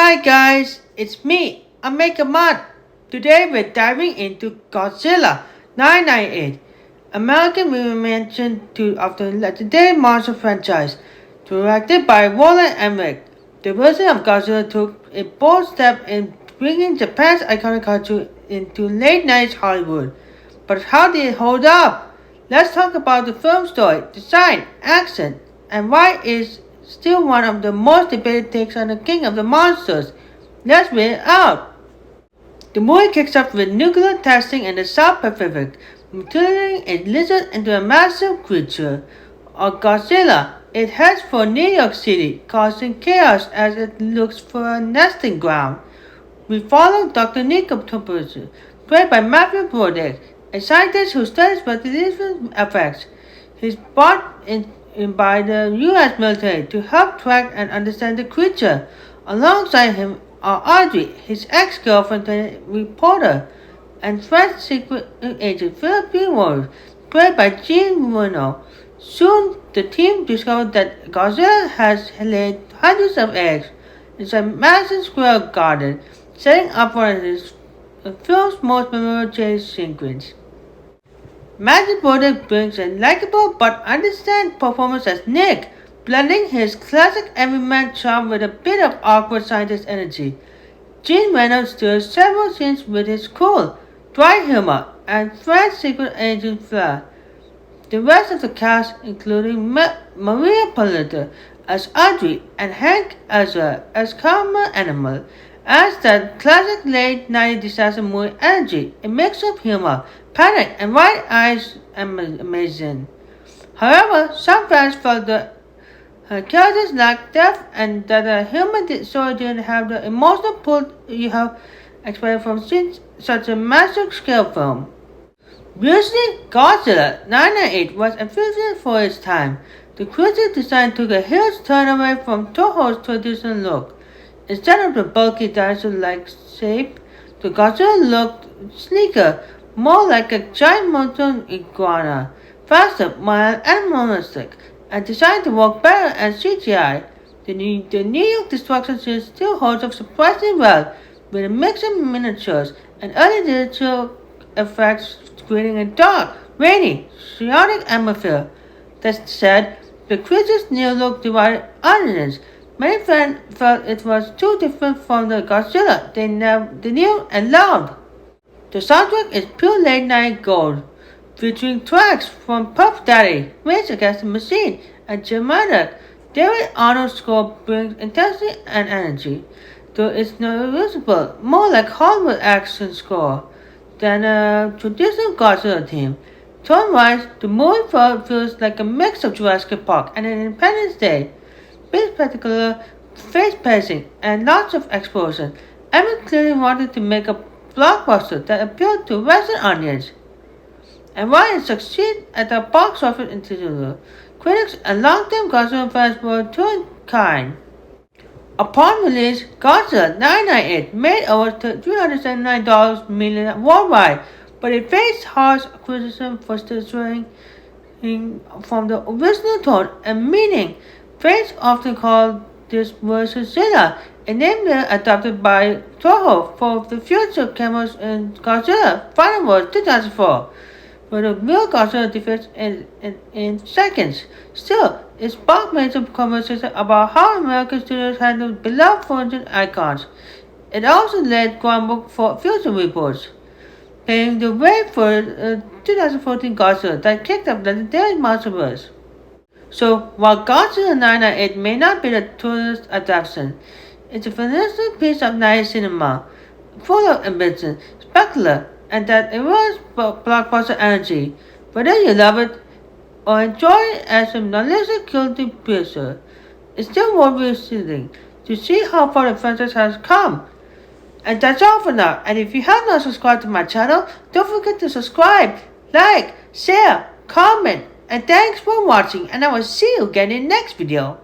Hi guys, it's me, Ameka Mod. Today we're diving into Godzilla 998, American reinvention of the legendary monster franchise, directed by Roland Emmerich. The version of Godzilla took a bold step in bringing Japan's iconic culture into late 90s Hollywood. But how did it hold up? Let's talk about the film story, design, action, and why it's still one of the most debated takes on the King of the Monsters. Let's read it out. The movie kicks off with nuclear testing in the South Pacific, mutating a lizard into a massive creature, or Godzilla. It heads for New York City, causing chaos as it looks for a nesting ground. We follow Dr. Nico Tompkins, played by Matthew Broderick, a scientist who studies radiation effects. He's brought in by the U.S. military to help track and understand the creature. Alongside him are Audrey, his ex-girlfriend and reporter, and French secret agent Philippe Ward, played by Jean Reno. Soon, the team discovers that Godzilla has laid hundreds of eggs inside Madison Square Garden, setting up for the film's most memorable chase sequence. Matthew Broderick brings a likable but understated performance as Nick, blending his classic everyman charm with a bit of awkward scientist energy. Jean Reynolds steals several scenes with his cool, dry humor and French secret agent flair. The rest of the cast, including Maria Polita as Audrey and Hank Azaria as Karma Animal, adds that classic late 90s disaster movie energy, a mix of humor, panic, and wide eyes amazing. However, some fans felt the characters lacked depth and that the human story didn't have the emotional pull you have expected from such a massive scale film. Usually, Godzilla 998 was ambitious for its time. The creature design took a huge turn away from Toho's traditional look. Instead of the bulky dinosaur-like shape, the Godzilla looked sleeker, more like a giant mountain iguana, faster, more animalistic, and designed to work better as CGI. The New York destruction scene still holds up surprisingly well, with a mix of miniatures and early digital effects creating a dark, rainy, chaotic atmosphere. That said, the creature's new look divided audiences. Many fans felt it was too different from the Godzilla they knew and loved. The soundtrack is pure late night gold, featuring tracks from Puff Daddy, Rage Against the Machine, and Germanic. David Arnold's score brings intensity and energy, though it's noticeable, more like Hollywood action score than a traditional Godzilla theme. Tone-wise, the movie feels like a mix of Jurassic Park and an Independence Day. Big spectacular face pacing and lots of explosion. Emmett clearly wanted to make a blockbuster that appealed to a Western audience. And while it succeeded at the box office internationally, critics and long-term Godzilla fans were too kind. Upon release, Godzilla 998 made over $379 million worldwide, but it faced harsh criticism for straying from the original tone and meaning. Fans often call this version Zilla, a name adopted by Toho for the future cameos in Godzilla Final Wars 2004, where the real Godzilla defeats in seconds. Still, it sparked major conversation about how American studios handle beloved foreign icons. It also laid groundwork for future reboots, paving the way for 2014 Godzilla that kicked off the legendary monsterverse. So, while Godzilla 998 may not be the truest adaptation, it's a fantastic piece of 90s cinema, full of ambition, spectacular, and that era's blockbuster energy. Whether you love it or enjoy it as a nostalgic guilty pleasure, it's still worth revisiting to see how far the franchise has come. And that's all for now. And if you have not subscribed to my channel, don't forget to subscribe, like, share, comment, and thanks for watching, and I will see you again in the next video.